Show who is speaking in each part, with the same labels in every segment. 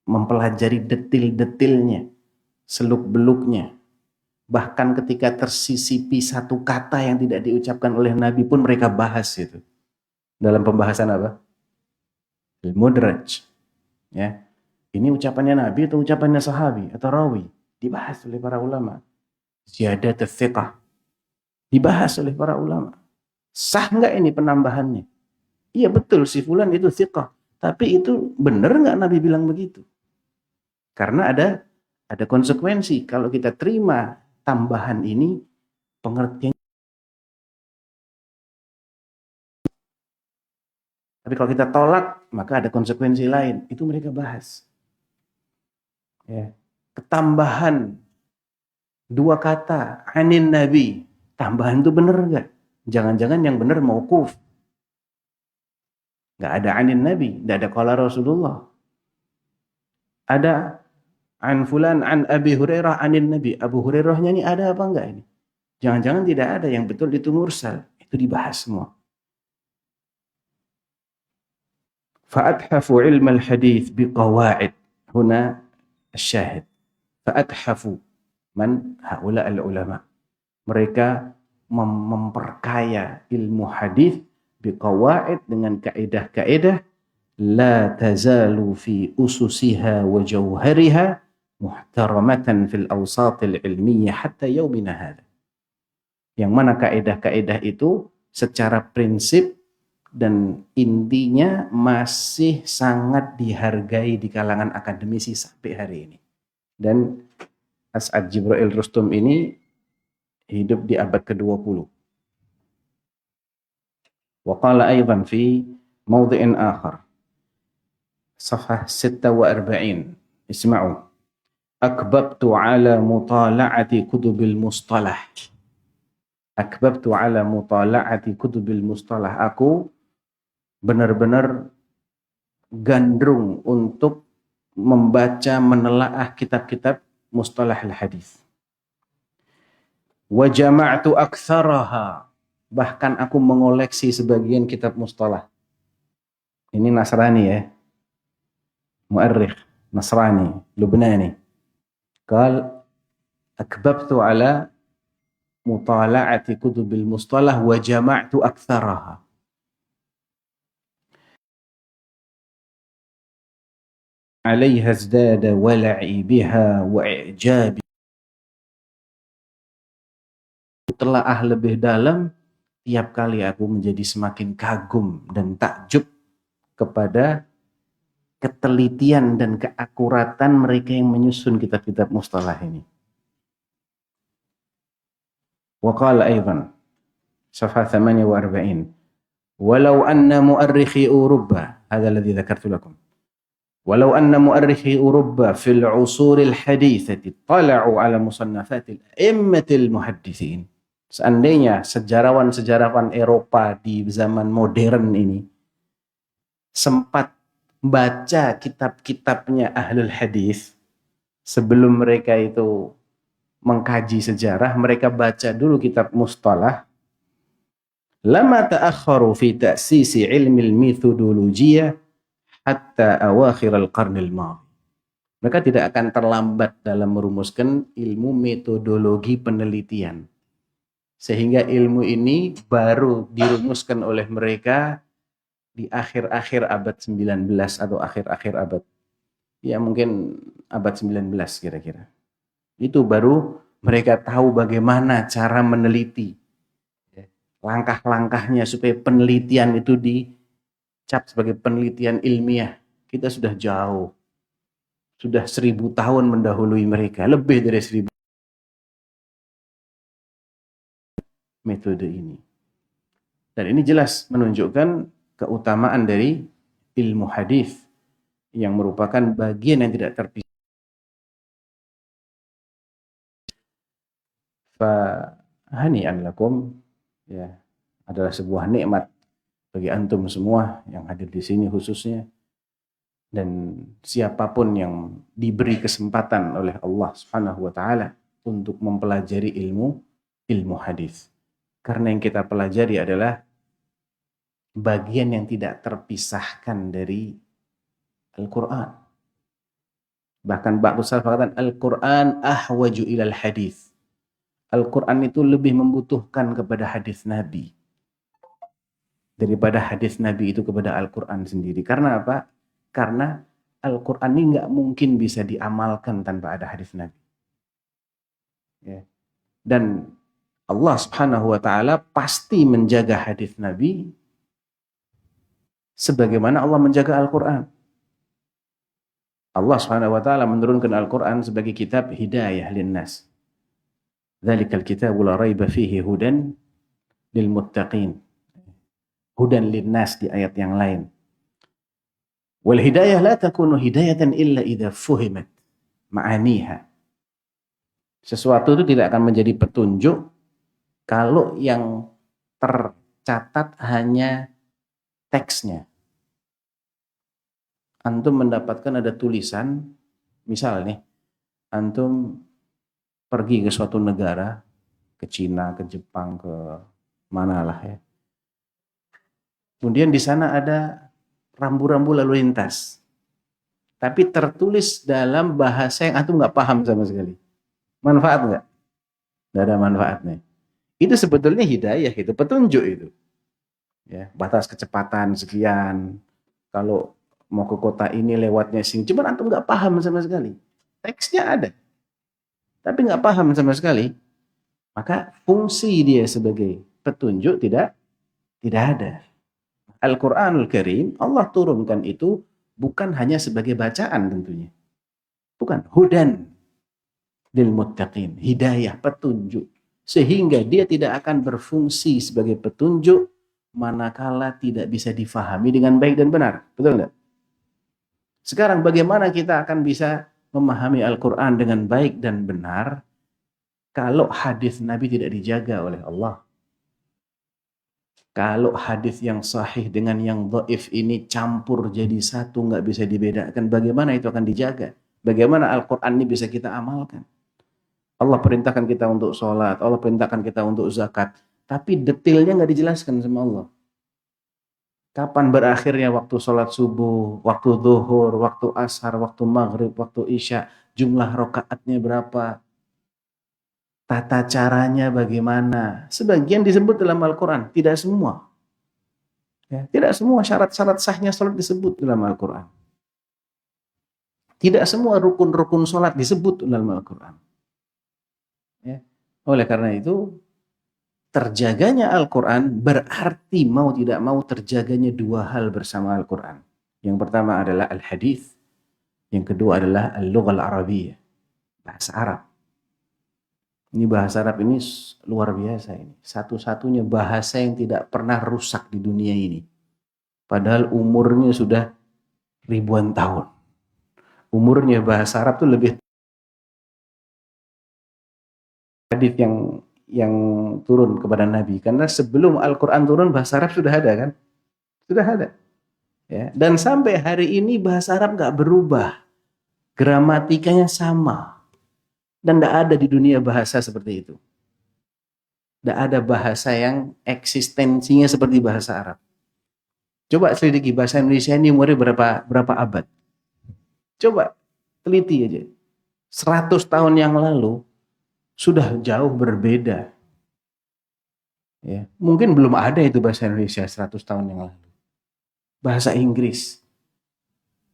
Speaker 1: mempelajari detil-detilnya, seluk-beluknya. Bahkan ketika tersisipi satu kata yang tidak diucapkan oleh Nabi pun mereka bahas itu. Dalam pembahasan apa? Al-Mudraj. Ya. Ini ucapannya Nabi atau ucapannya sahabi atau rawi? Dibahas oleh para ulama. Ziyadat al-thiqah. Dibahas oleh para ulama. Sah nggak ini penambahannya? Iya betul si fulan itu thiqah. Tapi itu benar nggak Nabi bilang begitu? Karena ada konsekuensi. Kalau kita terima tambahan ini, pengertian. Tapi kalau kita tolak, maka ada konsekuensi lain. Itu mereka bahas. Ya. Ketambahan dua kata anin Nabi, tambahan itu benar nggak? Jangan-jangan yang benar mauquf. Nggak ada anin Nabi, nggak ada qala Rasulullah. Ada an fulan an Abi Hurairah anin Nabi. Abu Hurairahnya ini ada apa enggak ini? Jangan-jangan tidak ada, yang betul itu mursal. Itu dibahas semua. Fa'athafu ilm al-hadith biqawa'id. Huna الشاهد. فأتحفوا man haula al-ulama. Mereka memperkaya ilmu hadis biqawaid dengan kaidah-kaidah la tazalu fi ususiha wa jawhariha muhtaramatan fil awsat al-ilmiyyah hatta yaumina hadha. Yang mana kaidah-kaidah itu secara prinsip dan intinya masih sangat dihargai di kalangan akademisi sampai hari ini. Dan As'ad Jibril Rustum ini hidup di abad ke-20. Wa qala aidan fi mawdhi'in akhar. Safhah 46. Isma'u. Akbabtu ala mutala'ati kutubil mustalah. Akbabtu ala mutala'ati kutubil mustalah. Aku benar-benar gandrung untuk membaca, menelaah kitab-kitab mustalah al-hadis. Wa jama'tu aktsaraha. Bahkan aku mengoleksi sebagian kitab mustalah. Ini Nasrani ya. Mu'arrikh Nasrani, Lubnani. Qal akbabtu ala mutala'ati kutubil mustalah wa jama'tu aktsaraha. عليها ازداد ولعي بها وإعجابي. Telaah lebih dalam, tiap kali aku menjadi semakin kagum dan takjub kepada ketelitian dan keakuratan mereka yang menyusun kitab-kitab mustalah ini. Wa qala aidan safha 48 walau anna mu'arrikhi Uruba, hadha alladhi dzakartu lakum. Walau anna mu'arrikhi Uruba fil usuril hadithati tala'u ala musannafatil a'immatil muhaddithin. Seandainya sejarawan-sejarawan Eropa di zaman modern ini sempat baca kitab-kitabnya ahlul hadis sebelum mereka itu mengkaji sejarah, mereka baca dulu kitab mustalah, lama ta'akharu fi ta'sisi ilmi al-methodologiyah hatta awakhir al-qarn al-madhi. Mereka tidak akan terlambat dalam merumuskan ilmu metodologi penelitian. Sehingga ilmu ini baru dirumuskan oleh mereka di akhir-akhir abad 19 atau akhir-akhir abad, ya mungkin abad 19 kira-kira. Itu baru mereka tahu bagaimana cara meneliti. Langkah-langkahnya supaya penelitian itu dicap sebagai penelitian ilmiah. Kita sudah jauh. Sudah 1000 tahun mendahului mereka. Lebih dari 1000 metode ini. Dan ini jelas menunjukkan keutamaan dari ilmu hadis yang merupakan bagian yang tidak terpisah. Fahani'an lakum, ya, adalah sebuah nikmat bagi antum semua yang hadir di sini khususnya, dan siapapun yang diberi kesempatan oleh Allah Subhanahu wa taala untuk mempelajari ilmu hadis. Karena yang kita pelajari adalah bagian yang tidak terpisahkan dari Al-Quran. Bahkan ba'du salaf mengatakan Al-Quran ahwaju ilal hadis. Al-Quran itu lebih membutuhkan kepada hadis Nabi daripada hadis Nabi itu kepada Al-Quran sendiri. Karena apa? Karena Al-Quran ini nggak mungkin bisa diamalkan tanpa ada hadis Nabi. Ya. Dan Allah Subhanahu wa taala pasti menjaga hadis Nabi sebagaimana Allah menjaga Al-Quran. Allah Subhanahu wa taala menurunkan Al-Quran sebagai kitab hidayah linnas. Dzalikal kitabu la raiba fihi hudan lil muttaqin. Hudan linnas di ayat yang lain. Wal hidayah la takunu hidayatan illa idza fuhimat ma'aniha. Sesuatu itu tidak akan menjadi petunjuk kalau yang tercatat hanya teksnya. Antum mendapatkan ada tulisan, misal nih, antum pergi ke suatu negara, ke Cina, ke Jepang, ke manalah ya. Kemudian di sana ada rambu-rambu lalu lintas. Tapi tertulis dalam bahasa yang antum nggak paham sama sekali. Manfaat nggak? Nggak ada manfaatnya. Itu sebetulnya hidayah, itu petunjuk itu. Ya, batas kecepatan sekian. Kalau mau ke kota ini lewatnya sini, cuman antum nggak paham sama sekali. Teksnya ada, tapi nggak paham sama sekali. Maka fungsi dia sebagai petunjuk tidak ada. Al-Quranul Karim Allah turunkan itu bukan hanya sebagai bacaan tentunya. Bukan, hudan lil muttaqin, hidayah, petunjuk. Sehingga dia tidak akan berfungsi sebagai petunjuk manakala tidak bisa difahami dengan baik dan benar. Betul enggak? Sekarang bagaimana kita akan bisa memahami Al-Quran dengan baik dan benar kalau hadis Nabi tidak dijaga oleh Allah? Kalau hadis yang sahih dengan yang dhaif ini campur jadi satu, nggak bisa dibedakan, bagaimana itu akan dijaga? Bagaimana Al-Quran ini bisa kita amalkan? Allah perintahkan kita untuk sholat, Allah perintahkan kita untuk zakat, tapi detailnya nggak dijelaskan sama Allah. Kapan berakhirnya waktu sholat subuh, waktu zuhur, waktu ashar, waktu maghrib, waktu isya, jumlah rakaatnya berapa, tata caranya bagaimana. Sebagian disebut dalam Al-Quran, tidak semua. Ya, tidak semua syarat-syarat sahnya sholat disebut dalam Al-Quran. Tidak semua rukun-rukun sholat disebut dalam Al-Quran. Ya. Oleh karena itu, terjaganya Al-Quran berarti mau tidak mau terjaganya dua hal bersama Al-Quran. Yang pertama adalah Al-Hadith, yang kedua adalah Al-Lughah Al-Arabiyyah, bahasa Arab. Ini bahasa Arab ini luar biasa ini. Satu-satunya bahasa yang tidak pernah rusak di dunia ini. Padahal umurnya sudah ribuan tahun. Umurnya bahasa Arab itu lebih hadis yang turun kepada Nabi. Karena sebelum Al-Quran turun bahasa Arab sudah ada kan? Sudah ada. Ya. Dan sampai hari ini bahasa Arab nggak berubah. Gramatikanya sama. Dan tidak ada di dunia bahasa seperti itu. Tidak ada bahasa yang eksistensinya seperti bahasa Arab. Coba selidiki bahasa Indonesia ini umurnya berapa abad. Coba teliti aja. 100 tahun yang lalu sudah jauh berbeda. Ya, mungkin belum ada itu bahasa Indonesia 100 tahun yang lalu. Bahasa Inggris.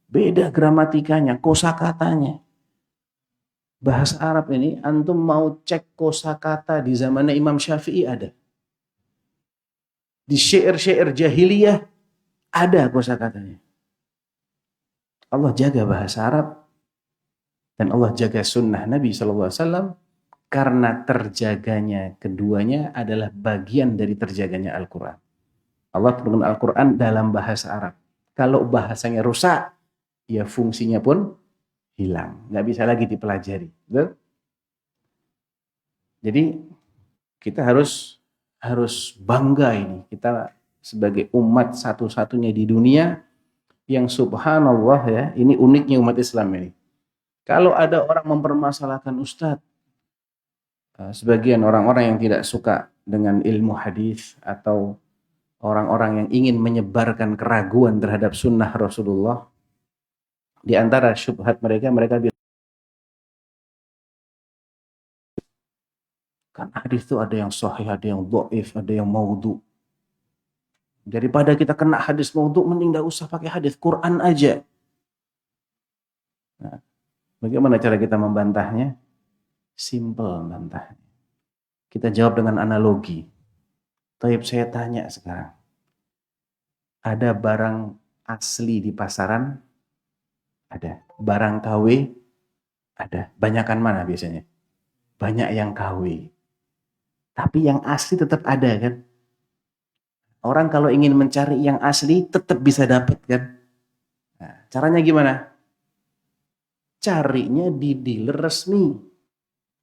Speaker 1: Beda gramatikanya, kosakatanya. Bahasa Arab ini, antum mau cek kosakata di zamannya Imam Syafi'i ada. Di syair-syair jahiliyah ada kosakatanya. Allah jaga bahasa Arab dan Allah jaga sunnah Nabi SAW karena terjaganya keduanya adalah bagian dari terjaganya Al-Quran. Allah turunkan Al-Quran dalam bahasa Arab. Kalau bahasanya rusak, ya fungsinya pun hilang, nggak bisa lagi dipelajari. Betul? Jadi kita harus bangga ini. Kita sebagai umat satu-satunya di dunia yang subhanallah ya, ini uniknya umat Islam ini. Kalau ada orang mempermasalahkan Ustadz, sebagian orang-orang yang tidak suka dengan ilmu hadis atau orang-orang yang ingin menyebarkan keraguan terhadap sunnah Rasulullah, Di antara syubhat mereka bilang, kan hadis itu ada yang sahih, ada yang dhaif, ada yang maudhu. Daripada kita kena hadis maudhu, mending gak usah pakai hadis, Quran aja. Nah, bagaimana cara kita membantahnya? Simple membantahnya. Kita jawab dengan analogi. Taib, saya tanya sekarang. Ada barang asli di pasaran? Ada. Barang KW? Ada. Banyakan mana biasanya? Banyak yang KW. Tapi yang asli tetap ada kan? Orang kalau ingin mencari yang asli tetap bisa dapat kan? Nah, caranya gimana? Carinya di dealer resmi,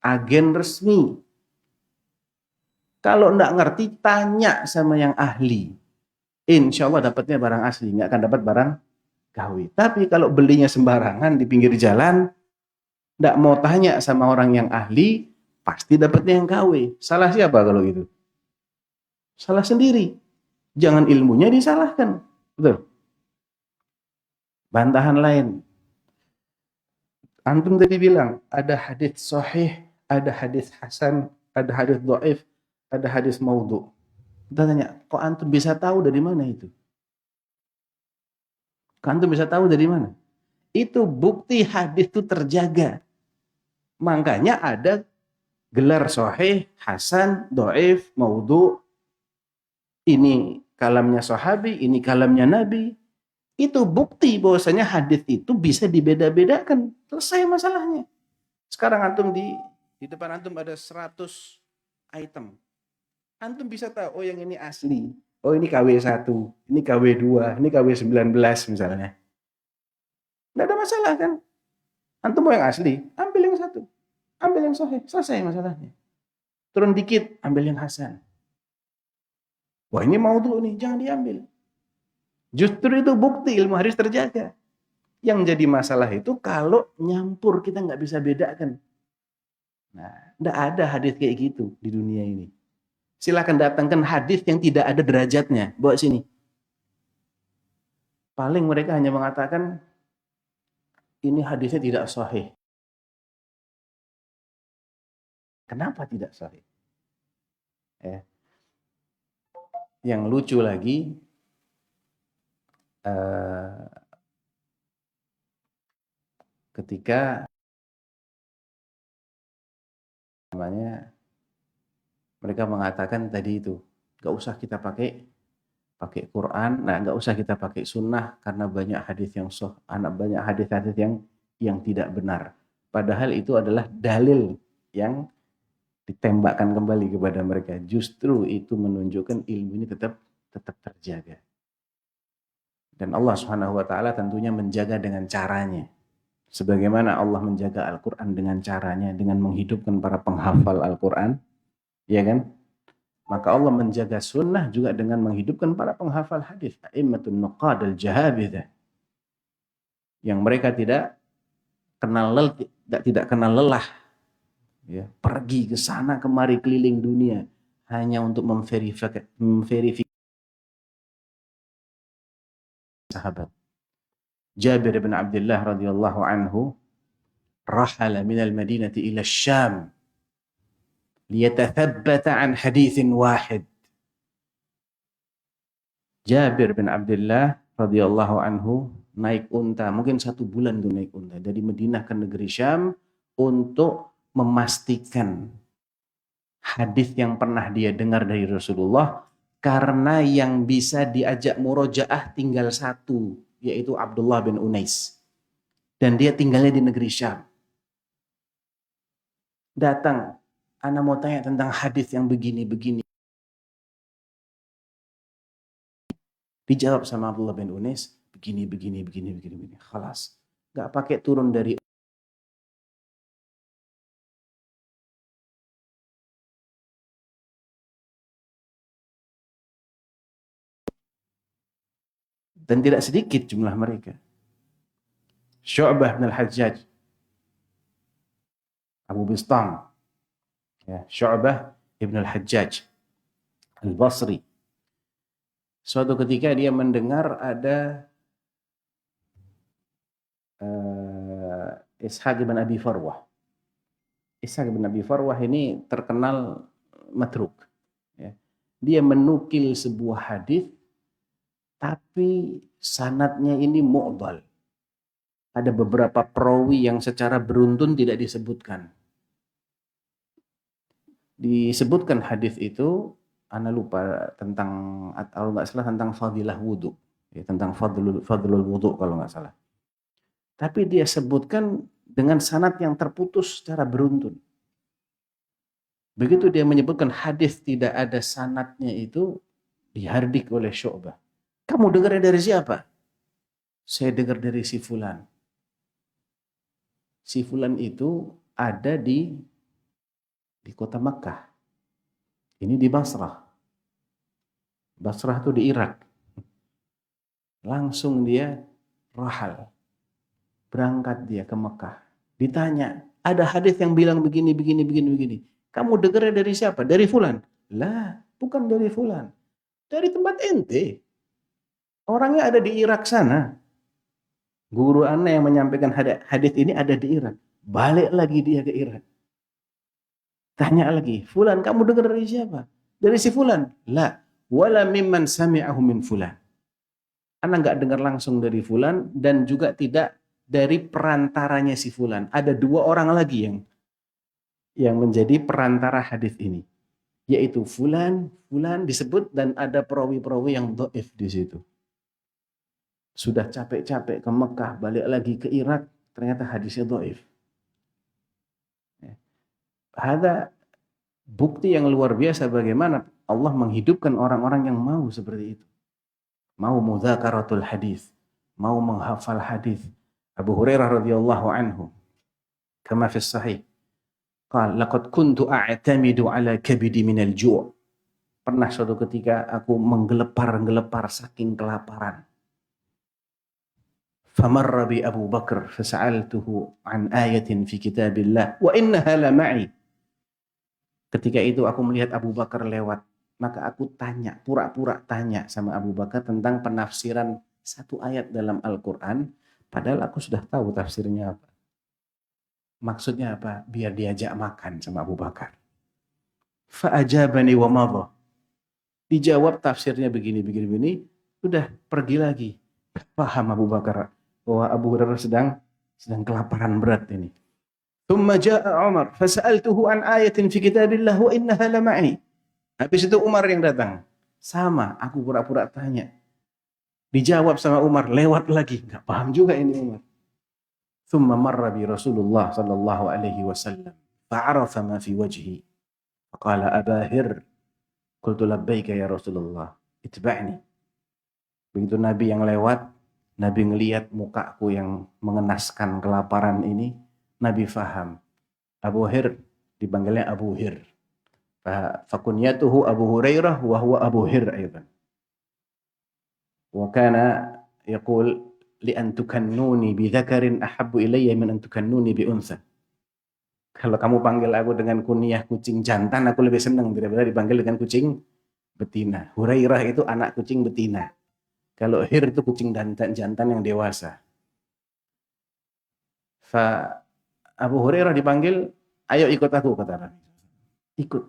Speaker 1: agen resmi. Kalau enggak ngerti, tanya sama yang ahli. Insya Allah dapatnya barang asli, nggak akan dapat barang KW. Tapi kalau belinya sembarangan di pinggir jalan, nggak mau tanya sama orang yang ahli, pasti dapatnya yang KW. Salah siapa kalau gitu? Salah sendiri. Jangan ilmunya disalahkan. Betul. Bantahan lain. Antum tadi bilang, ada hadis sahih, ada hadis hasan, ada hadis dhaif, ada hadis maudhu. Kita tanya, kok antum bisa tahu dari mana itu? Kok antum bisa tahu dari mana? Itu bukti hadis itu terjaga. Makanya ada gelar sahih, hasan, dhaif, maudhu. Ini kalamnya sahabi, ini kalamnya nabi. Itu bukti bahwasanya hadis itu bisa dibeda-bedakan. Selesai masalahnya. Sekarang antum di depan antum ada 100 item. Antum bisa tahu, oh yang ini asli. Oh ini KW1, ini KW2, ini KW19 misalnya. Nggak ada masalah kan? Antum mau yang asli, ambil yang satu. Ambil yang sahih, selesai masalahnya. Turun dikit, ambil yang hasan. Wah ini maudhu nih, jangan diambil. Justru itu bukti ilmu hadis terjaga. Yang jadi masalah itu kalau nyampur kita nggak bisa bedakan. Nah, nggak ada hadis kayak gitu di dunia ini. Silakan datangkan hadis yang tidak ada derajatnya, bawa sini. Paling mereka hanya mengatakan ini hadisnya tidak sahih. Kenapa tidak sahih? Yang lucu lagi, ketika namanya mereka mengatakan tadi itu, nggak usah kita pakai Quran, nah nggak usah kita pakai sunnah karena banyak hadis yang banyak hadis-hadis yang tidak benar. Padahal itu adalah dalil yang ditembakkan kembali kepada mereka. Justru itu menunjukkan ilmu ini tetap terjaga. Dan Allah Subhanahu wa taala tentunya menjaga dengan caranya. Sebagaimana Allah menjaga Al-Qur'an dengan caranya, dengan menghidupkan para penghafal Al-Qur'an, ya kan? Maka Allah menjaga sunnah juga dengan menghidupkan para penghafal hadis, a'immatun nuqad al-jahabidha, yang mereka tidak kenal lelah, ya, pergi ke sana kemari keliling dunia hanya untuk memverifikasi sahabat. Jabir bin Abdullah radhiyallahu anhu rahala min al-Madinati ila Syam liyatathabbata an haditsin wahid. Jabir bin Abdullah radhiyallahu anhu naik unta, mungkin 1 bulan tuh naik unta dari Madinah ke negeri Syam untuk memastikan hadis yang pernah dia dengar dari Rasulullah, karena yang bisa diajak murojaah tinggal 1, yaitu Abdullah bin Unais, dan dia tinggalnya di negeri Syam. Datang, ana mau tanya tentang hadis yang begini-begini. Dijawab sama Abdullah bin Unais, begini. Khalas. Gak pakai turun dari. Dan tidak sedikit jumlah mereka. Syu'bah bin al-Hajjaj, Abu Bistam, ya, Syu'bah ibn al-Hajjaj al-Basri. Suatu ketika dia mendengar ada Ishaq bin Abi Farwah. Ishaq bin Abi Farwah ini terkenal matruk. Ya. Dia menukil sebuah hadis, tapi sanadnya ini mu'dhal. Ada beberapa perawi yang secara beruntun tidak disebutkan. Disebutkan hadis itu, ana lupa tentang, kalau nggak salah tentang fadilah wudhu. Ya, tentang fadlul wudhu kalau nggak salah. Tapi dia sebutkan dengan sanad yang terputus secara beruntun. Begitu dia menyebutkan hadis tidak ada sanadnya itu, dihardik oleh Syu'bah. Kamu dengarnya dari siapa? Saya dengar dari si fulan. Si fulan itu ada di kota Makkah. Ini di Basrah. Basrah itu di Irak. Langsung dia rahal. Berangkat dia ke Makkah. Ditanya, ada hadis yang bilang begini. Kamu dengarnya dari siapa? Dari fulan. Lah, bukan dari fulan. Dari tempat ente. Orangnya ada di Irak sana. Guru ana yang menyampaikan hadis ini ada di Irak. Balik lagi dia ke Irak. Tanya lagi, fulan kamu dengar dari siapa? Dari si fulan. La, wala mimman sami'ahu min fulan. Ana enggak dengar langsung dari fulan dan juga tidak dari perantaranya si fulan. Ada dua orang lagi yang menjadi perantara hadis ini, yaitu fulan disebut, dan ada perawi-perawi yang dhaif di situ. Sudah capek-capek ke Mekah, balik lagi ke Irak, ternyata hadisnya dhaif. Ada bukti yang luar biasa bagaimana Allah menghidupkan orang-orang yang mau seperti itu. Mau mudzakaratul hadis, mau menghafal hadis. Abu Hurairah radhiyallahu anhu, kama fi sahih, qala laqad kuntu a'tamidu ala kabidi minal ju'. Pernah suatu ketika aku menggelepar saking kelaparan. Famarra bi Abu Bakar fasa'altuhu an ayatin fi kitabillah wa innaha la ma'i. Ketika itu aku melihat Abu Bakar lewat, maka aku tanya, pura-pura tanya sama Abu Bakar tentang penafsiran satu ayat dalam Al-Quran, padahal aku sudah tahu tafsirnya apa. Maksudnya apa? Biar diajak makan sama Abu Bakar. Fa'ajabani wa madha. Dijawab tafsirnya begini, udah pergi lagi. Paham Abu Bakar bahwa Abu Hurairah sedang kelaparan berat ini. Thumma jaa Umar fasa'altuhu an ayatin fi kitabillah wa innaha la ma'i. Habis itu Umar yang datang. Sama, aku pura-pura tanya. Dijawab sama Umar, lewat lagi. Enggak paham juga ini Umar. Thumma marra bi Rasulullah sallallahu alaihi wasallam. Fa'arafa ma fi wajhi. Faqala Aba Hir. Qultu labbaika ya Rasulullah. Itba'ni. Begitu Nabi yang lewat, Nabi ngelihat mukaku yang mengenaskan kelaparan ini, Nabi faham. Abu Hir, dipanggilnya Abu Hir. Fakunyatuhu Abu Hurairah wa huwa Abu Hir aydan. Wa kana yaqul li an tukannuni bi dzakarin ahabbu ilayya min an tukannuni bi unsa. Kalau kamu panggil aku dengan kunyah kucing jantan, aku lebih senang daripada dipanggil dengan kucing betina. Hurairah itu anak kucing betina. Kalau Hir itu kucing jantan yang dewasa. Abu Hurairah dipanggil, ayo ikut aku, kata Nabi. Ikut.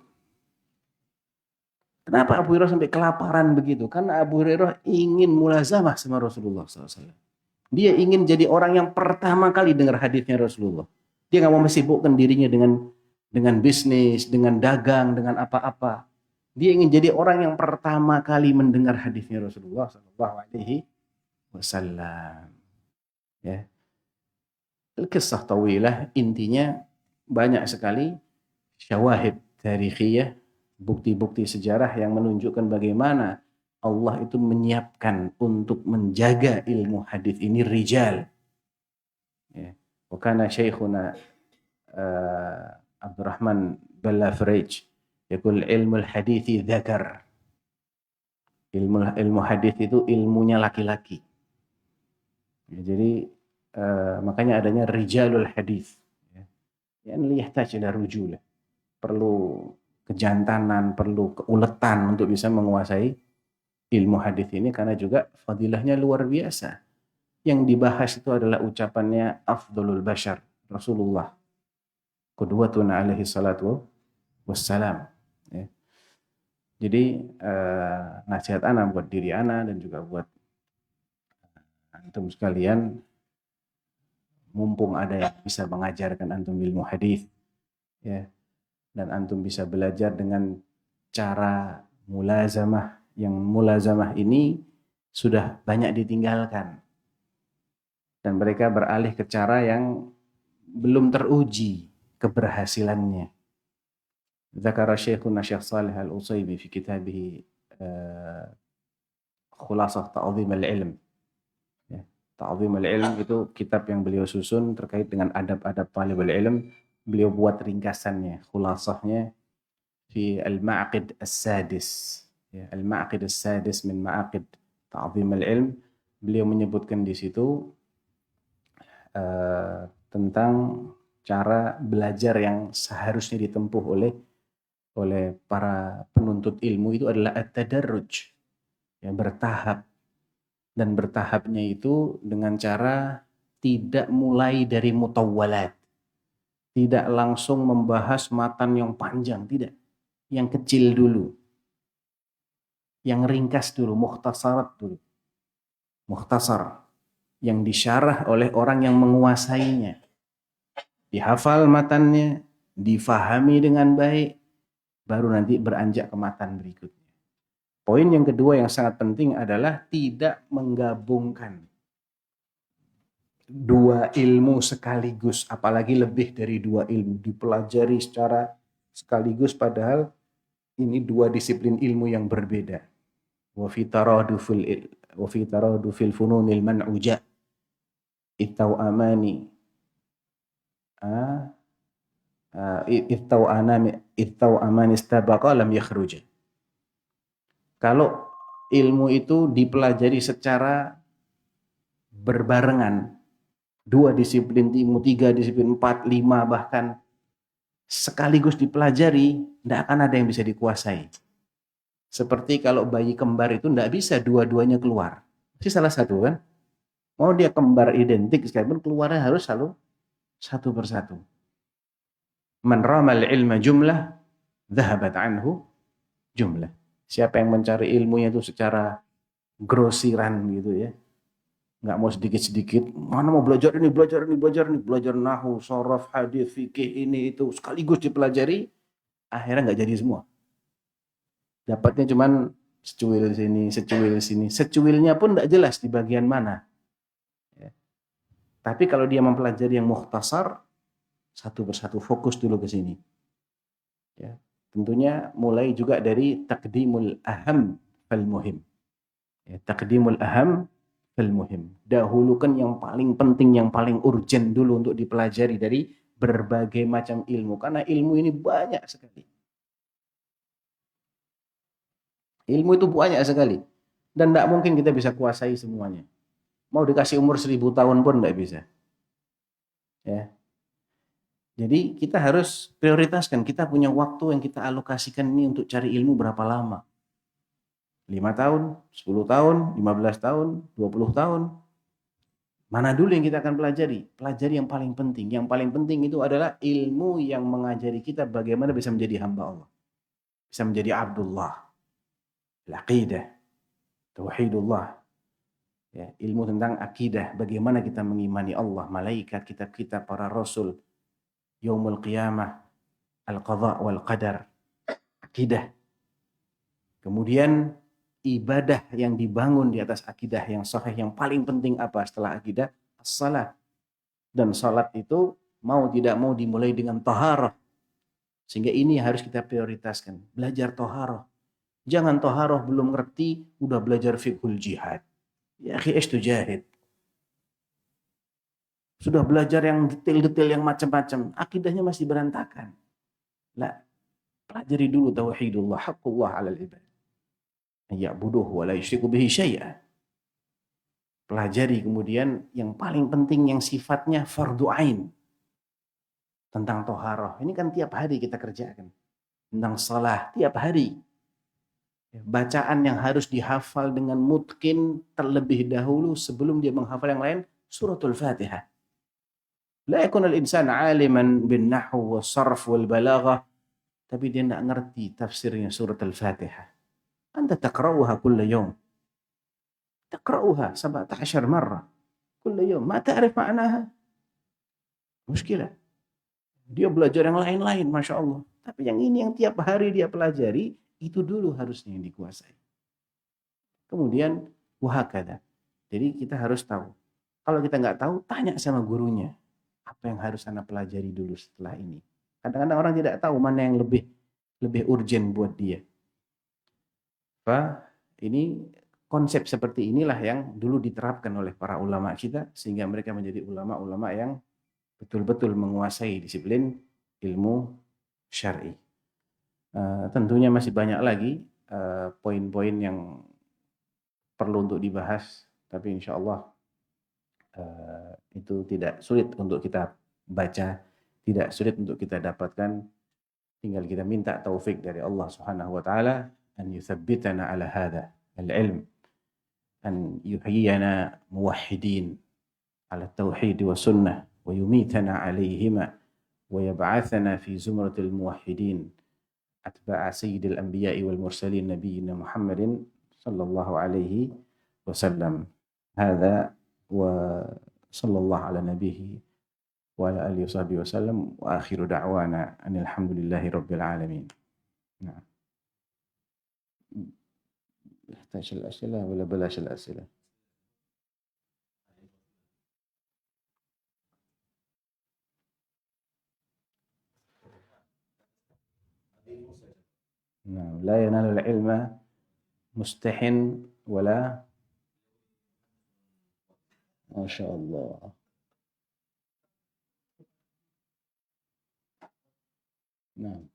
Speaker 1: Kenapa Abu Hurairah sampai kelaparan begitu? Karena Abu Hurairah ingin mulazamah sama Rasulullah SAW. Dia ingin jadi orang yang pertama kali dengar hadisnya Rasulullah. Dia nggak mau sibukkan dirinya dengan bisnis, dengan dagang, dengan apa-apa. Dia ingin jadi orang yang pertama kali mendengar hadisnya Rasulullah SAW. Ya. Kisah tawilah, intinya banyak sekali syawahid tarikhiyah, bukti-bukti sejarah yang menunjukkan bagaimana Allah itu menyiapkan untuk menjaga ilmu hadis ini rijal. Ya. Wa kana syekhuna Abdurrahman Ballafraj yaqul ilmu hadithi dzakar. Ilmu hadis itu ilmunya laki-laki. Ya, jadi makanya adanya rijalul hadis. Ya, liyahtaj ila rujulah. Perlu kejantanan, perlu keuletan untuk bisa menguasai ilmu hadis ini, karena juga fadilahnya luar biasa. Yang dibahas itu adalah ucapannya Afdhalul Bashar, Rasulullah. Qudwatun alaihi salatu wassalam. Ya. Jadi nasihat ana buat diri ana dan juga buat antum sekalian, mumpung ada yang bisa mengajarkan antum ilmu hadis, ya, dan antum bisa belajar dengan cara mulazamah, yang mulazamah ini sudah banyak ditinggalkan dan mereka beralih ke cara yang belum teruji keberhasilannya. Dzakara Syekhuna Syekh Shalih Al-Utsaimin fi kitabih Khulasah Ta'dhim al-Ilm. Ya, Ta'dhim al-Ilm itu kitab yang beliau susun terkait dengan adab-adab talibul ilm. Beliau buat ringkasannya, khulasahnya fi al-ma'aqid as-sadis. Ya, al-ma'aqid as-sadis min ma'aqid Ta'dhim al-Ilm. Beliau menyebutkan di situ tentang cara belajar yang seharusnya ditempuh oleh para penuntut ilmu itu adalah at-tadarruj, ya, bertahap. Dan bertahapnya itu dengan cara tidak mulai dari mutawwalat, tidak langsung membahas matan yang panjang, tidak, yang kecil dulu, yang ringkas dulu, mukhtasarat dulu, mukhtasar, yang disyarah oleh orang yang menguasainya, dihafal matannya, difahami dengan baik, baru nanti beranjak ke matan berikutnya. Poin yang kedua yang sangat penting adalah tidak menggabungkan dua ilmu sekaligus, apalagi lebih dari dua ilmu dipelajari secara sekaligus, padahal ini dua disiplin ilmu yang berbeda. Wa fi taradu fil fununil man'uja ittau amani ittau amani istabaqa lam yakhruja. Kalau ilmu itu dipelajari secara berbarengan, dua disiplin ilmu, tiga disiplin, 4, 5 bahkan sekaligus dipelajari, tidak akan ada yang bisa dikuasai. Seperti kalau bayi kembar itu tidak bisa dua-duanya keluar. Pasti salah satu kan? Mau dia kembar identik sekalipun keluarnya harus selalu satu persatu. Man ramal ilma jumlah, dhahabat anhu jumlah. Siapa yang mencari ilmunya itu secara grosiran gitu ya, nggak mau sedikit-sedikit, mana mau belajar ini, belajar nahwu, sharaf, hadis, fikih, ini itu sekaligus dipelajari, akhirnya nggak jadi semua. Dapatnya cuman secuil sini, secuilnya pun nggak jelas di bagian mana. Ya. Tapi kalau dia mempelajari yang mukhtasar, satu persatu fokus dulu ke sini. Ya. Tentunya mulai juga dari taqdimul aham fal muhim. Ya, taqdimul aham fal muhim. Dahulukan yang paling penting, yang paling urgent dulu untuk dipelajari dari berbagai macam ilmu. Karena ilmu ini banyak sekali. Ilmu itu banyak sekali. Dan tidak mungkin kita bisa kuasai semuanya. Mau dikasih umur 1000 tahun pun tidak bisa. Ya. Jadi kita harus prioritaskan, kita punya waktu yang kita alokasikan ini untuk cari ilmu berapa lama. 5 tahun, 10 tahun, 15 tahun, 20 tahun. Mana dulu yang kita akan pelajari? Pelajari yang paling penting. Yang paling penting itu adalah ilmu yang mengajari kita bagaimana bisa menjadi hamba Allah. Bisa menjadi Abdullah. Al-aqidah. Tauhidullah. Ya, ilmu tentang akidah. Bagaimana kita mengimani Allah, malaikat, kitab-kitab, para rasul. Yaumul qiyamah, al-qadha wal qadar, akidah. Kemudian ibadah yang dibangun di atas akidah yang sahih, yang paling penting apa setelah akidah? As-salat. Dan salat itu mau tidak mau dimulai dengan taharah. Sehingga ini harus kita prioritaskan. Belajar taharah. Jangan taharah belum ngerti, udah belajar fiqhul jihad. Ya akhi, istu jahid. Sudah belajar yang detail-detail yang macam-macam, akidahnya masih berantakan. Lah, pelajari dulu tauhidullah, haqqullah 'alal ibad. Ya'buduhu wa la yusyriku bihi syai'a. Pelajari kemudian yang paling penting yang sifatnya fardu ain. Tentang toharoh, ini kan tiap hari kita kerjakan. Tentang salah, tiap hari. Bacaan yang harus dihafal dengan mutqin terlebih dahulu sebelum dia menghafal yang lain, suratul Fatihah. La yakun al-insan aliman bin nahwu was sarf wal balaghah, tapi dia tidak ngerti tafsirnya surat al-Fatihah. Anta taqra'uha kulla yawm. Taqra'uha 17 marrah kulla yawm. Ma ta'rif ma'naha. Muskilah. Dia belajar yang lain-lain, Masya Allah. Tapi yang ini yang tiap hari dia pelajari, itu dulu harusnya yang dikuasai. Kemudian, wahakada. Jadi kita harus tahu. Kalau kita nggak tahu, tanya sama gurunya. Apa yang harus Anda pelajari dulu setelah ini? Kadang-kadang orang tidak tahu mana yang lebih urgent buat dia. Ini konsep seperti inilah yang dulu diterapkan oleh para ulama kita, sehingga mereka menjadi ulama-ulama yang betul-betul menguasai disiplin ilmu syar'i. Tentunya masih banyak lagi poin-poin yang perlu untuk dibahas, tapi insya Allah itu tidak sulit untuk kita baca, tidak sulit untuk kita dapatkan. Tinggal kita minta taufik dari Allah Subhanahu wa taala an yuthabbitana ala hadha al-ilm, an yuhyiyana muwahhidin ala tauhid wa sunnah wa yumitana alaihima wa yab'athana fi zumratil muwahhidin atba'a sayyidil anbiya'i wal mursalin nabiyina Muhammadin sallallahu alaihi wasallam. Hadza wa sallallahu ala nabihi wa ala alihi wasallam wa akhiru da'wana alhamdulillahi rabbil alamin. Nah. يحتاج الأسئلة ولا بلاش الأسئلة؟ نعم لا ينال العلم مستحن ولا ما شاء الله. نعم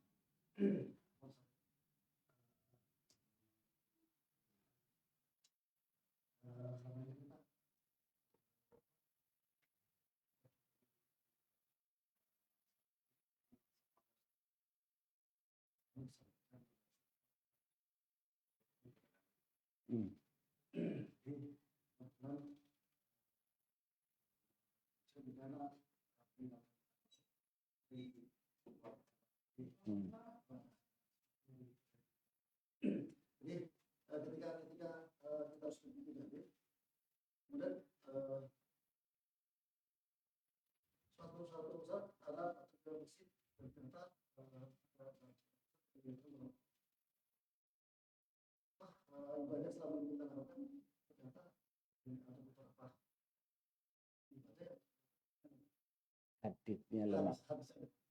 Speaker 1: hadisnya lemah.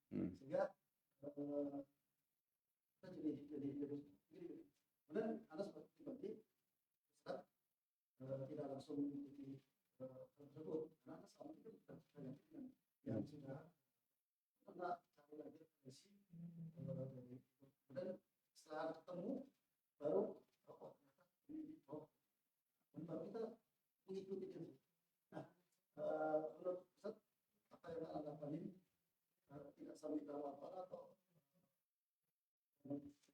Speaker 1: Sehingga kemudian Anda seperti tidak langsung mengikuti tersebut karena Anda selama itu yang sudah pernah cari lagi definisi kemudian setelah ketemu baru baru kita mengikuti itu. Nah, menurut Ustaz apa yang Anda lakukan tidak sampai ke apa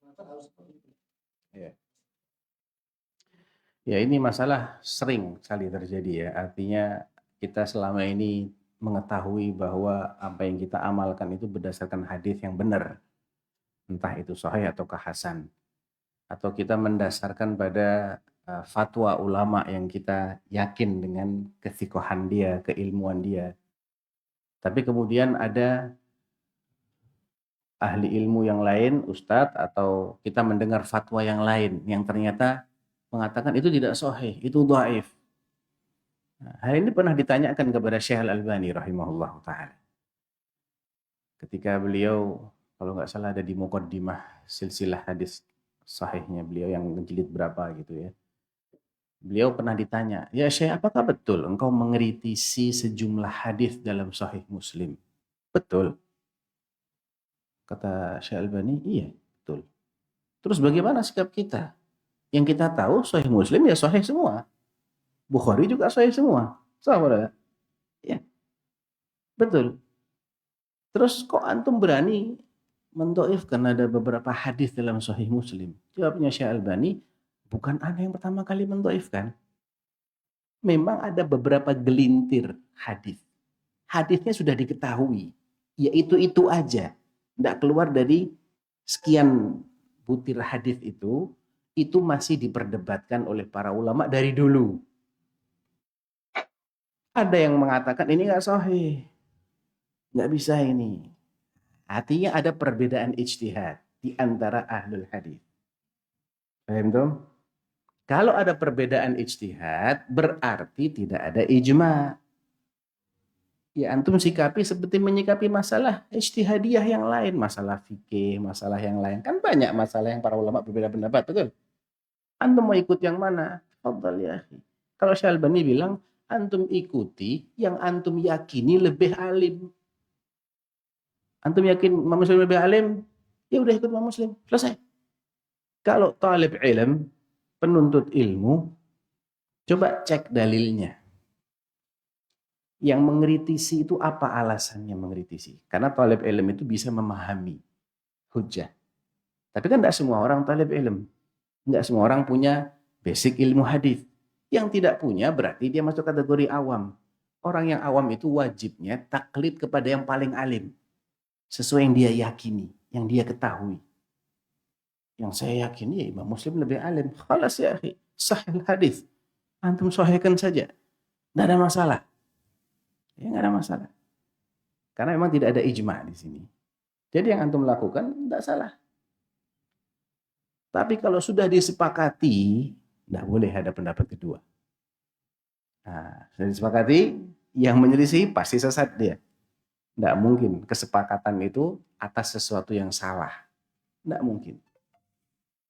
Speaker 1: atau harus seperti itu? Ya. Ya, ini masalah sering kali terjadi ya. Artinya kita selama ini mengetahui bahwa apa yang kita amalkan itu berdasarkan hadis yang benar. Entah itu sahih ataukah hasan. Atau kita mendasarkan pada fatwa ulama yang kita yakin dengan kesikohan dia, keilmuan dia. Tapi kemudian ada ahli ilmu yang lain, ustadz, atau kita mendengar fatwa yang lain yang ternyata mengatakan itu tidak sahih, itu dhaif. Nah, hal ini pernah ditanyakan kepada Syekh Al-Albani rahimahullah ta'ala. Ketika beliau, kalau nggak salah ada di muqaddimah silsilah hadis sahihnya beliau yang jilid berapa gitu ya. Beliau pernah ditanya, ya Syekh, apakah betul engkau mengkritisi sejumlah hadis dalam Sahih Muslim? Betul. Kata Syekh Al-Albani, iya betul. Terus bagaimana sikap kita? Yang kita tahu Sahih Muslim ya sahih semua. Bukhari juga sahih semua. Sama ya. Betul. Terus kok antum berani mendoifkan ada beberapa hadis dalam Sahih Muslim. Jawabnya Syekh Albani, bukan Anda yang pertama kali mendoifkan. Memang ada beberapa gelintir hadis. Hadisnya sudah diketahui, yaitu itu aja. Tidak keluar dari sekian butir hadis itu masih diperdebatkan oleh para ulama dari dulu. Ada yang mengatakan ini nggak sahih, nggak bisa ini. Artinya ada perbedaan ijtihad di antara ahlul hadis. Paham tuh? Kalau ada perbedaan ijtihad, berarti tidak ada ijma. Ya antum sikapi seperti menyikapi masalah ijtihadiyah yang lain, masalah fikih, masalah yang lain. Kan banyak masalah yang para ulama berbeda pendapat, betul? Antum mau ikut yang mana? Fadhal ya akhi. Kalau Syalbani bilang, antum ikuti yang antum yakini lebih alim. Antum yakin Imam Muslim lebih alim? Ya udah ikut Imam Muslim. Selesai. Kalau talib ilm, penuntut ilmu, coba cek dalilnya. Yang mengkritisi itu apa alasannya mengkritisi? Karena talib ilm itu bisa memahami hujah. Tapi kan tidak semua orang talib ilm. Tidak semua orang punya basic ilmu hadis. Yang tidak punya berarti dia masuk kategori awam. Orang yang awam itu wajibnya taklid kepada yang paling alim. Sesuai yang dia yakini, yang dia ketahui. Yang saya yakini ya Imam Muslim lebih alim. Khalas ya akhi, sahih hadis. Antum sahihkan saja. Tidak ada masalah. Ya nggak ada masalah. Karena memang tidak ada ijma di sini. Jadi yang antum lakukan tidak salah. Tapi kalau sudah disepakati, tidak boleh ada pendapat kedua. Nah, sudah disepakati, yang menyelisih pasti sesat dia. Tidak mungkin kesepakatan itu atas sesuatu yang salah. Tidak mungkin.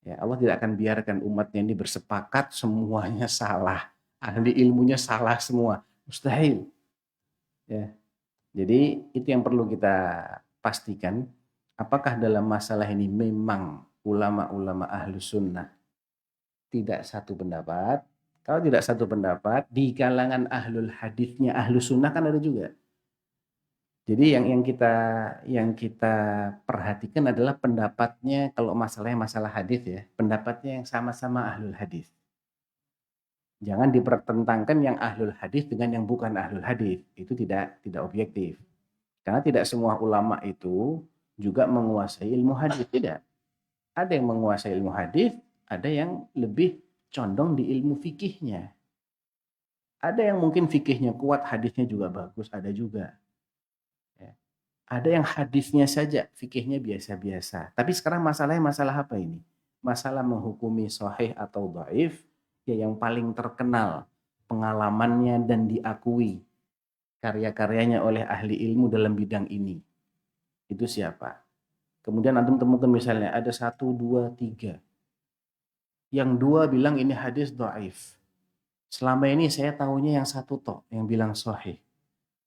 Speaker 1: Ya, Allah tidak akan biarkan umatnya ini bersepakat semuanya salah. Ahli ilmunya salah semua. Mustahil. Ya. Jadi itu yang perlu kita pastikan. Apakah dalam masalah ini memang ulama-ulama ahlu sunnah tidak satu pendapat? Kalau tidak satu pendapat, di kalangan ahlul hadisnya ahlu sunnah kan ada juga. Jadi yang kita perhatikan adalah pendapatnya kalau masalahnya masalah hadis ya, pendapatnya yang sama-sama ahlul hadis. Jangan dipertentangkan yang ahlul hadis dengan yang bukan ahlul hadis. Itu tidak objektif. Karena tidak semua ulama itu juga menguasai ilmu hadis, tidak. Ada yang menguasai ilmu hadis, ada yang lebih condong di ilmu fikihnya. Ada yang mungkin fikihnya kuat, hadisnya juga bagus, ada juga. Ya. Ada yang hadisnya saja, fikihnya biasa-biasa. Tapi sekarang masalahnya masalah apa ini? Masalah menghukumi sahih atau dhaif, ya yang paling terkenal pengalamannya dan diakui karya-karyanya oleh ahli ilmu dalam bidang ini. Itu siapa? Kemudian antum temukan misalnya ada 1, 2, 3. Yang 2 bilang ini hadis dhaif. Selama ini saya tahunya yang 1 tok yang bilang sahih.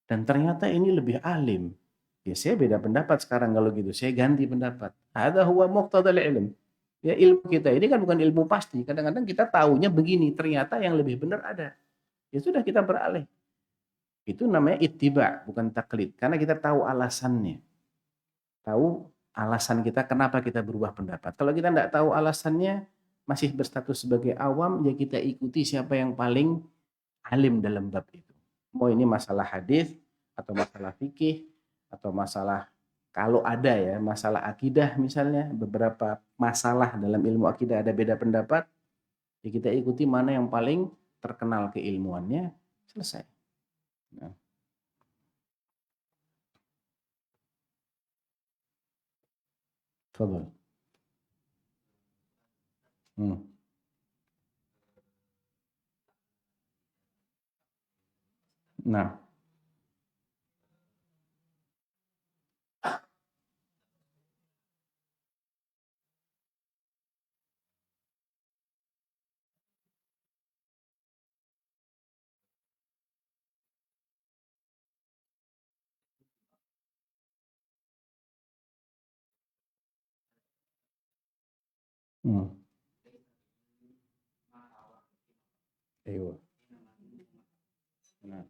Speaker 1: Dan ternyata ini lebih alim. Ya saya beda pendapat sekarang kalau gitu. Saya ganti pendapat. Hadza huwa muqtadal ilm. Ya ilmu kita ini kan bukan ilmu pasti. Kadang-kadang kita tahunya begini, ternyata yang lebih benar ada. Ya sudah kita beralih. Itu namanya ittiba, bukan taklid. Karena kita tahu alasannya. Tahu alasan kita kenapa kita berubah pendapat. Kalau kita tidak tahu alasannya, masih berstatus sebagai awam, ya kita ikuti siapa yang paling alim dalam bab itu. Mau ini masalah hadis atau masalah fikih atau masalah kalau ada ya masalah akidah misalnya, beberapa masalah dalam ilmu akidah ada beda pendapat, ya kita ikuti mana yang paling terkenal keilmuannya, selesai. Nah. Fadhol. Hmm. Nah. Hmm. Ayo. Nah.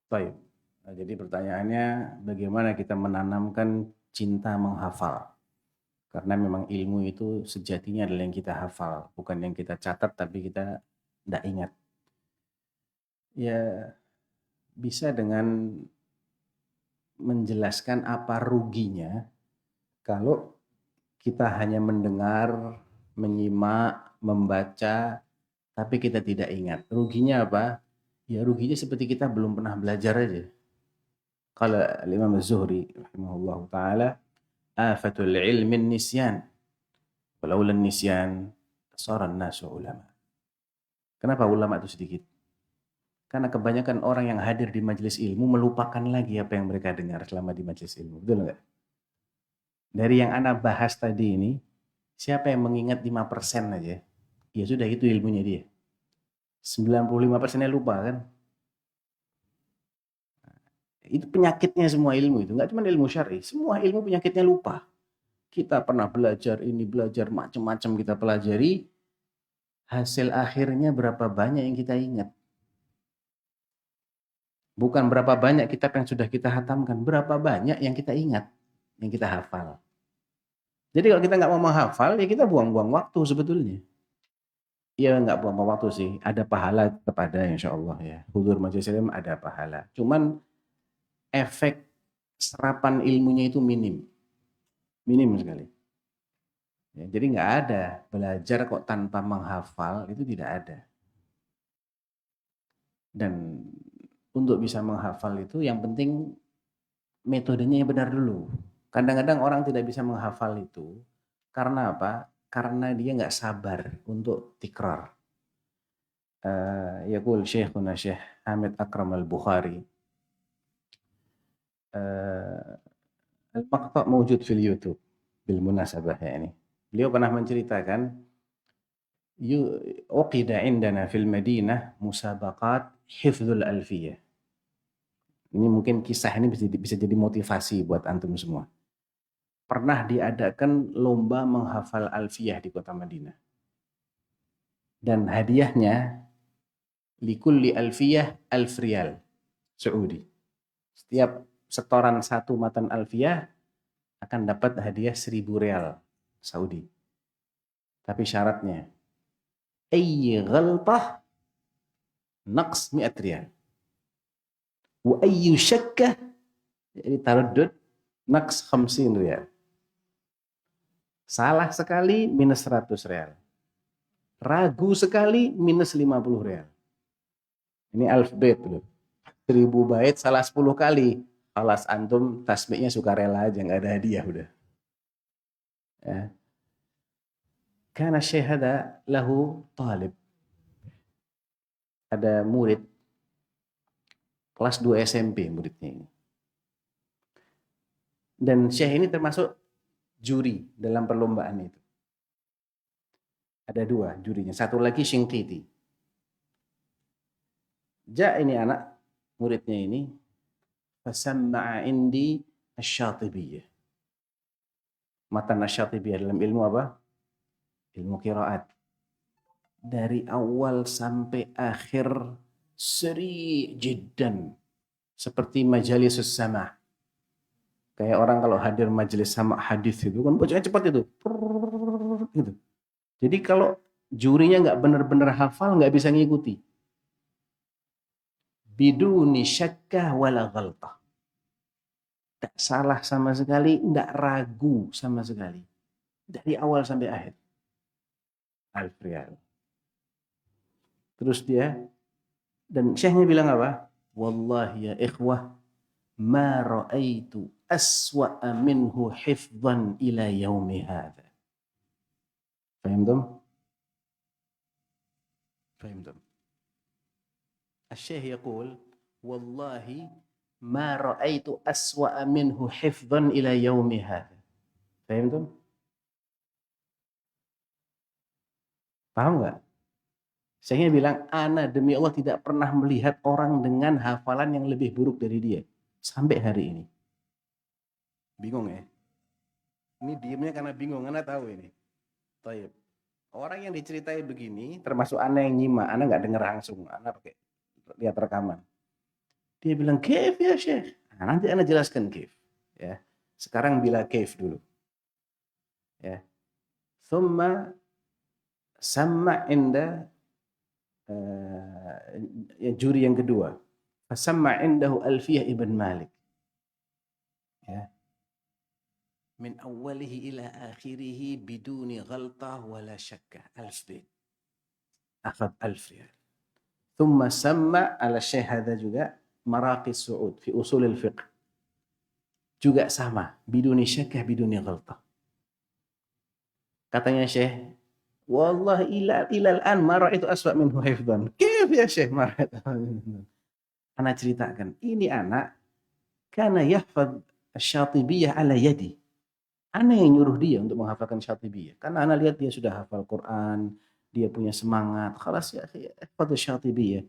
Speaker 1: Baik. Nah, jadi pertanyaannya bagaimana kita menanamkan cinta menghafal? Karena memang ilmu itu sejatinya adalah yang kita hafal, bukan yang kita catat tapi kita tidak ingat. Ya bisa dengan menjelaskan apa ruginya kalau kita hanya mendengar, menyimak, membaca, tapi kita tidak ingat. Ruginya apa? Ya ruginya seperti kita belum pernah belajar aja. Kalau Imam Az-Zuhri rahimahullah ta'ala, afatul ilmin nisyan. Walaula nisyan, saran nasu ulama. Kenapa ulama itu sedikit? Karena kebanyakan orang yang hadir di majelis ilmu melupakan lagi apa yang mereka dengar selama di majelis ilmu. Betul nggak? Dari yang Ana bahas tadi ini, siapa yang mengingat 5% aja? Ya sudah, itu ilmunya dia. 95%-nya lupa kan? Itu penyakitnya semua ilmu itu. Nggak cuma ilmu syar'i, semua ilmu penyakitnya lupa. Kita pernah belajar ini, belajar macam-macam kita pelajari, hasil akhirnya berapa banyak yang kita ingat. Bukan berapa banyak kitab yang sudah kita hatamkan, berapa banyak yang kita ingat, yang kita hafal. Jadi kalau kita nggak mau menghafal, ya kita buang-buang waktu sebetulnya. Ya nggak buang-buang waktu sih, ada pahala tetap ada insya Allah ya. Hudur majelis ilmu ada pahala. Cuman efek serapan ilmunya itu minim. Minim sekali. Ya, jadi nggak ada belajar kok tanpa menghafal, itu tidak ada. Dan untuk bisa menghafal itu yang penting metodenya yang benar dulu. Kadang-kadang orang tidak bisa menghafal itu karena apa? Karena dia nggak sabar untuk tikrar. Yaqul Syekhuna Syekh Hamid Akram Al-Bukhari. Al-Maqta' mawjud fil YouTube bil munasabah ya ini. Beliau pernah menceritakan uqida indana fil Madinah musabaqat hifdzul alfiyah. Ini mungkin kisah ini bisa jadi motivasi buat antum semua. Pernah diadakan lomba menghafal alfiyah di kota Madinah. Dan hadiahnya likulli alfiyah alf riyal Saudi. Setiap setoran satu matan alfiyah akan dapat hadiah 1.000 rial Saudi. Tapi syaratnya ayyi ghaltah naqs 100 riyal. Wa ayyu syakkah jadi taraddud naqs 50 riyal. Salah sekali minus 100 real. Ragu sekali minus 50 real. Ini alfabet loh. 1.000 bait salah 10 kali. Alas antum tasbihnya sukarela aja, nggak ada hadiah udah. Ya. Karena syahada lahu talib. Ada murid kelas 2 SMP muridnya ini. Dan Syekh ini termasuk juri dalam perlombaan itu. Ada 2 jurinya, satu lagi Syinqiti. Ini anak muridnya ini fasamma'a indi asy-Syatibiyah. Matan asy-Syatibiyah dalam ilmu apa? Ilmu qiraat. Dari awal sampai akhir seri jiddan. Seperti majalis sama. Kayak orang kalau hadir majelis sama hadis itu kan bacanya cepat itu. Gitu. Jadi kalau jurinya nggak benar-benar hafal nggak bisa ngikuti. Biduni syakkah wala ghaltah. Tak salah sama sekali, nggak ragu sama sekali. Dari awal sampai akhir. Alfrial. Terus dia, dan syekhnya bilang apa? Wallahi ya ikhwah, ma ra'aitu aswa'a minhu hifdhan ila yaumi hadha. Fahimtum? Fahimtum? Asy-syekh yaqul, wallahi ma ra'aitu aswa'a minhu hifdhan ila yaumi hadha. Fahimtum? Paham nggak? Syekhnya bilang, ana demi Allah tidak pernah melihat orang dengan hafalan yang lebih buruk dari dia. Sampai hari ini. Bingung ya? Ini diemnya karena bingung, ana tahu ini. Taib. Orang yang diceritai begini, termasuk ana yang nyimak, ana nggak dengar langsung, ana pakai lihat rekaman. Dia bilang, "Kaif ya Syekh?" Nah, nanti ana jelaskan kaif. Ya. Sekarang bila kaif dulu. Ya. Thumma sama' inda juri yang kedua. Fasamma' indahu Alfiyah ibn Malik. Ya. Min awwalihi ila akhirih biduni ghaltah wala syakkah. 1000 bait. Akhad 1000 riyal. ثم سمى على الشيخ هذا juga Maraqi Su'ud fi usul al-fiqh. Juga sama, biduni syakkah biduni ghaltah. Katanya Syekh, "Wallahi ila al-an ma ra'aitu aswa minhu hifdhan." Kif ya Syekh ma ra'aitu. Ana ceritakan, ini anak kana yahfaz asy-Syatibiyah ala yadi. Ana yang nyuruh dia untuk menghafalkan Syatibiyah. Karena ana lihat dia sudah hafal Quran, dia punya semangat. Khalas ya akhi, ihfaz Syatibiyah.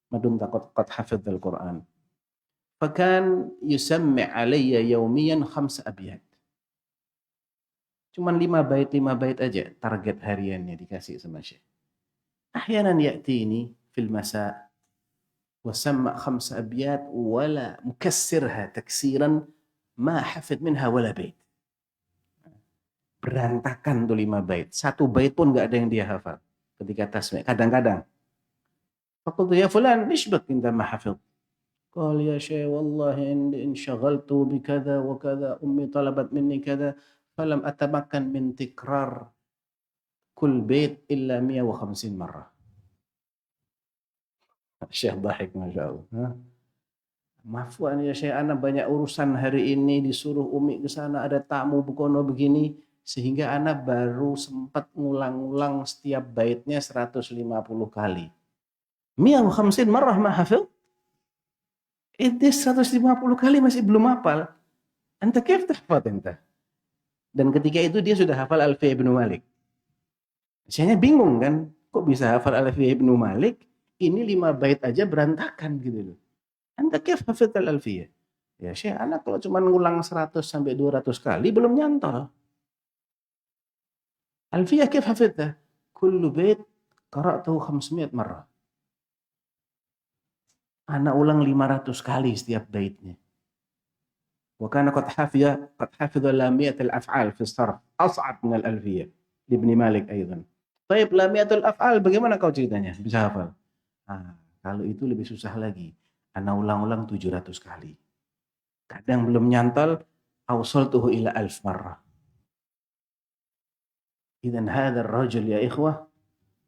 Speaker 1: Madum qad hafidhal Quran. Fakan yusammi' alayya yawmiyan 5 abyat. Cuman 5 bait aja target hariannya dikasih sama Syekh. Ahyanan ya'tini fil masa wa samma 5 abyat wala mukassirha taksiran ma hafid minha wala bait. Berantakan tuh 5 bait. 1 bait pun enggak ada yang dia hafal ketika tasmi'. Kadang-kadang. Faqultu ya fulan, lish bak inta ma hafid? قال يا شيخ والله انشغلت بكذا وكذا أمي طلبت مني كذا فلم أتمكن من تكرار كل بيت إلا 150 مرة. Syekh ضحك ما شاء الله. Maafkan ya Syekh, ana banyak urusan hari ini, disuruh Umi ke sana, ada tamu bukono begini, sehingga ana baru sempat ngulang-ulang setiap baitnya 150 kali. 150 marrah ma hafid? Itu 150 kali masih belum hafal. Anta kif tahfad anta? Dan ketika itu dia sudah hafal Alfiyah ibn Malik. Saya bingung kan, kok bisa hafal Alfiyah ibn Malik? Ini 5 bait aja berantakan gitu loh. Anta kif hafid Alfiyah? Ya Syekh, anak kalau cuma ngulang 100 sampai 200 kali belum nyantol. Alfiyah kif hafidha? Kullu bait qara'tuhu 500 marrah. Anak ulang 500 kali setiap baitnya. وكان قد حفظ لامية الأفعال في الصرف أصعب من الألفية لابن مالك أيضا. طيب لامية الأفعال bagaimana kau ceritanya bisa hafal? Nah, kalau itu lebih susah lagi. Ana ulang-ulang 700 kali. Kadang belum nyantol, awsaltuhu ila 1000 marrah. Idzan hadzal rajul ya ikhwah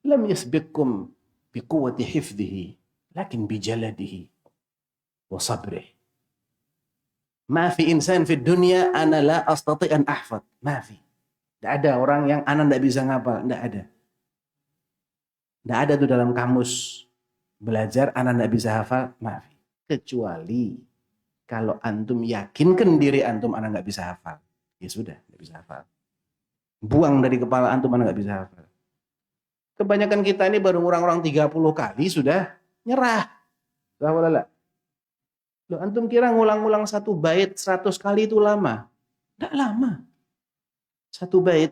Speaker 1: lam yasbiqkum biquwwati hifdhihi lakin bijaladihi wa sabrihi. Ma fi insan fi dunya ana la astati an ahfad. Ma fi. Tidak ada orang yang ana tidak bisa ngapal. Tidak ada. Tidak ada tuh dalam kamus belajar ana tidak bisa hafal. Ma fi. Kecuali kalau antum yakinkan diri antum ana nggak bisa hafal. Ya sudah, nggak bisa hafal. Buang dari kepala antum ana nggak bisa hafal. Kebanyakan kita ini baru ngurang-ngurang 30 kali sudah nyerah. Alhamdulillah. Loh, antum kira ngulang-ngulang 1 bait 100 kali itu lama? Tidak lama. 1 bait,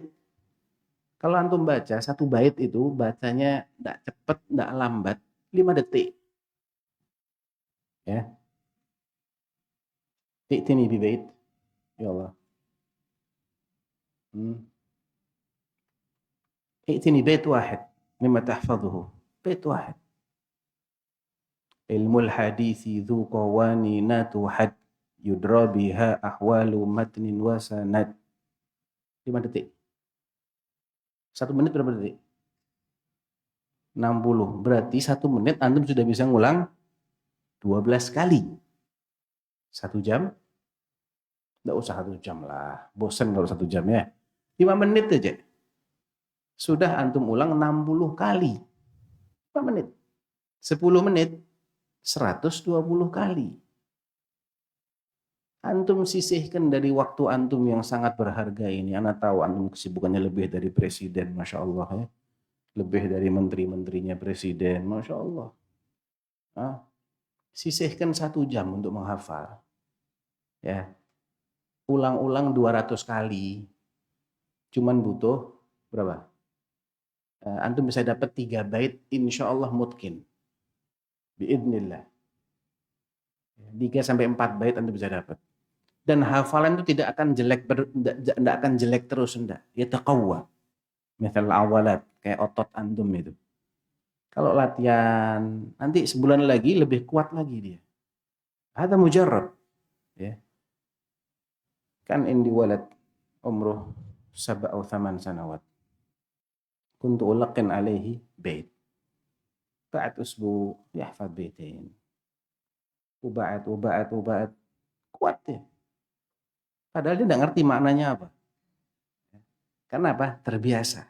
Speaker 1: kalau antum baca 1 bait itu bacanya tidak cepat, tidak lambat, 5 detik. Ya. I'tini bi bait. Ya Allah. I'tini bait wahid mimma tahfazuhu. Bait wahid. Ilmul hadithi dhu qawani natu had yudra biha ahwalu matnin wa sanad. 5 detik. 1 menit berapa detik? 60. Berarti 1 menit antum sudah bisa ngulang 12 kali. 1 jam? Tidak usah 1 jam lah. Bosan kalau 1 jam ya. 5 menit aja. Sudah antum ulang 60 kali. 5 menit. 10 menit 120 kali. Antum sisihkan dari waktu antum yang sangat berharga ini. Ana tahu antum kesibukannya lebih dari presiden, Masya Allah ya. Lebih dari menteri-menterinya presiden, Masya Allah. Nah, sisihkan 1 jam untuk menghafal. Ya. Ulang-ulang 200 kali. Cuman butuh berapa? Antum bisa dapat 3 bait, insya Allah mungkin. Biidnillah. 3 sampai 4 bait antum bisa dapat. Dan hafalan itu tidak akan jelek tidak akan jelek terus, enggak. Ya taqawwa. Misal awalat kayak otot antum itu. Kalau latihan nanti sebulan lagi lebih kuat lagi dia. Ada mujarrab, ya. Kan indi walad umruh 7 atau 8 sanawat. Kuntu ulaqin alaihi bait. Ba'd usbu yahfad baitain. Uba'at. Kuat dia. Padahal dia tidak ngerti maknanya apa. Karena apa? Terbiasa.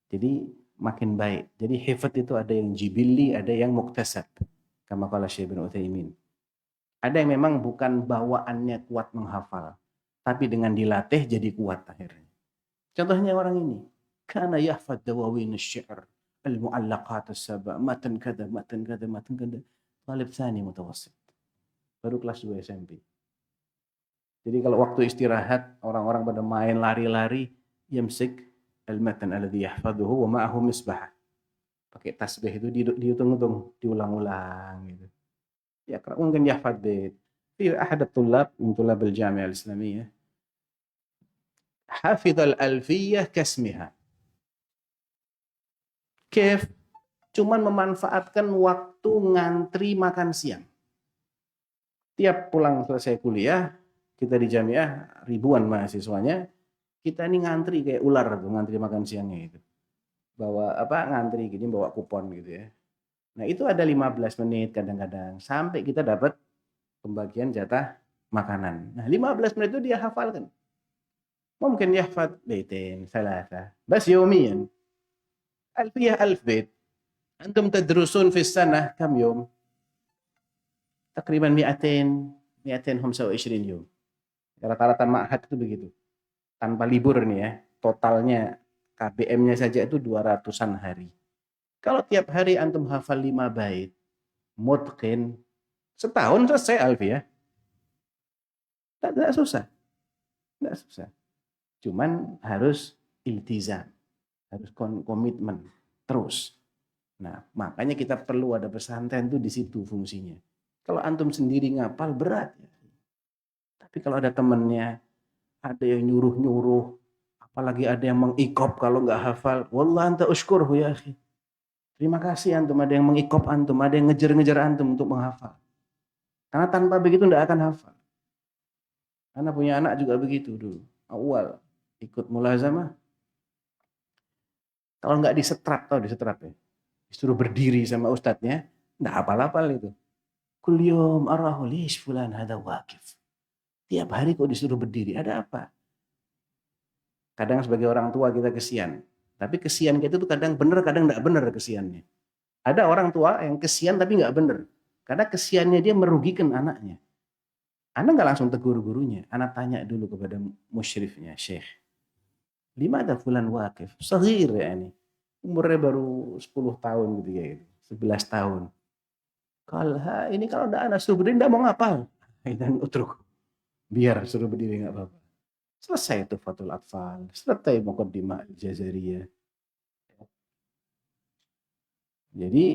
Speaker 1: Jadi makin baik. Jadi hifdz itu ada yang jibilli, ada yang muktasab. Kama qala Syekh Ibnu Utsaimin. Ada yang memang bukan bawaannya kuat menghafal, tapi dengan dilatih jadi kuat akhirnya. Contohnya orang ini. Kana yahfad dawawin asy-syi'r, al-mu'allaqat as-sab', matan kada. Talib tsani mutawassit. Baru kelas 2 SMP. Jadi kalau waktu istirahat, orang-orang pada main lari-lari, yamsik al-matan alladhi yahfaduhu wa ma'ahu misbah. Pakai tasbih itu dihitung-hitung, diulang-ulang gitu. Ya, mungkin yahfad bait. Fi ahad at-tullab min tulab al-jami'ah al-islamiyah. Hafidh al-alfiyah kasmiha. Kif? Cuman memanfaatkan waktu ngantri makan siang. Tiap pulang selesai kuliah, kita di jamiah ribuan mahasiswanya, kita ini ngantri kayak ular tuh, ngantri makan siangnya itu. Bawa ngantri gini, bawa kupon gitu ya. Nah, itu ada 15 menit kadang-kadang sampai kita dapat pembagian jatah makanan. Nah, 15 menit itu dia hafalkan. Mungkin yahfad baitain, thalatha, bas yawmiyan. Alfiyah alf bait. Antum tadrusun fi sanah kam yawm? Takriban 225 yawm. Rata-rata ma'had itu begitu. Tanpa libur nih ya. Totalnya KBM-nya saja itu 200-an hari. Kalau tiap hari antum hafal 5 bait, mutqin, setahun selesai alfiyah. Tidak susah. Tidak susah. Cuman harus iltizam. Harus komitmen. Terus. Nah, makanya kita perlu ada pesantren itu di situ fungsinya. Kalau antum sendiri ngapal berat ya. Tapi kalau ada temennya, ada yang nyuruh-nyuruh, apalagi ada yang mengikop kalau nggak hafal, wallah anta ushkurhu ya akhi. Terima kasih antum, ada yang mengikop antum, ada yang ngejar-ngejar antum untuk menghafal. Karena tanpa begitu nggak akan hafal. Karena punya anak juga begitu dulu. Awal ikut mulazamah. Kalau nggak disetrap, tahu disetrap ya. Disuruh berdiri sama ustadznya, nggak hafal-hafal itu. Kul yawm arahu lish fulan hada waqif. Tiap hari kok disuruh berdiri, ada apa? Kadang sebagai orang tua kita kesian. Tapi kesian kita itu kadang benar, kadang nggak benar kesiannya. Ada orang tua yang kesian tapi nggak benar. Karena kesiannya dia merugikan anaknya. Anak nggak langsung tegur gurunya. Anak tanya dulu kepada musyrifnya, Syekh. Limada fulan waqif? Saghir ya ini. Umurnya baru 10 tahun gitu ya. 11 tahun. Kalau ini kalau udah anak suruh berdiri, nggak mau ngapal. Dan utruk. Biar suruh berdiri nggak apa-apa. Selesai itu Fathul Atfal. Selesai Muqaddimah Al-Jazariyah. Jadi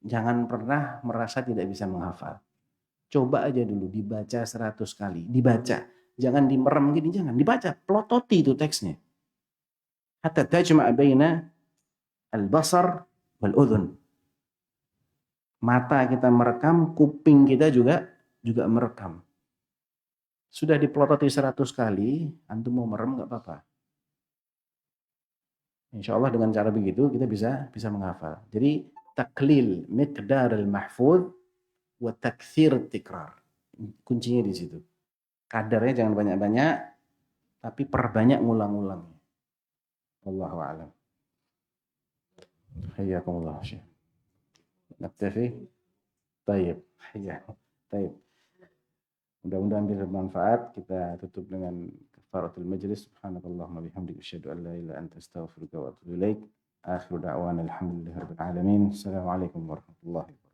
Speaker 1: jangan pernah merasa tidak bisa menghafal. Coba aja dulu dibaca 100 kali. Dibaca. Jangan dimerem gini, jangan. Dibaca. Plototi itu teksnya. Hatta tajma' baina al-basar wal-udhun. Mata kita merekam, kuping kita juga merekam. Sudah diplototi 100 kali, antum mau merem nggak apa-apa. Insya Allah dengan cara begitu kita bisa menghafal. Jadi taklil miqdar al-mahfudz wa takthir tikrar. Kuncinya di situ. Kadarnya jangan banyak-banyak, tapi perbanyak ngulang-ulang. Wallahu a'lam. Hayyakumullah Syekh. Naktafi? Baik. Ya. Baik. Mudah-mudahan bisa bermanfaat. Kita tutup dengan kafaratul majlis. Subhanakallahumma bihamdika asyhadu an la ilaha illa anta astaghfiruka wa atubu ilaik. Akhiru da'wana alhamdulillahirabbil alamin. Assalamualaikum warahmatullahi wabarakatuh.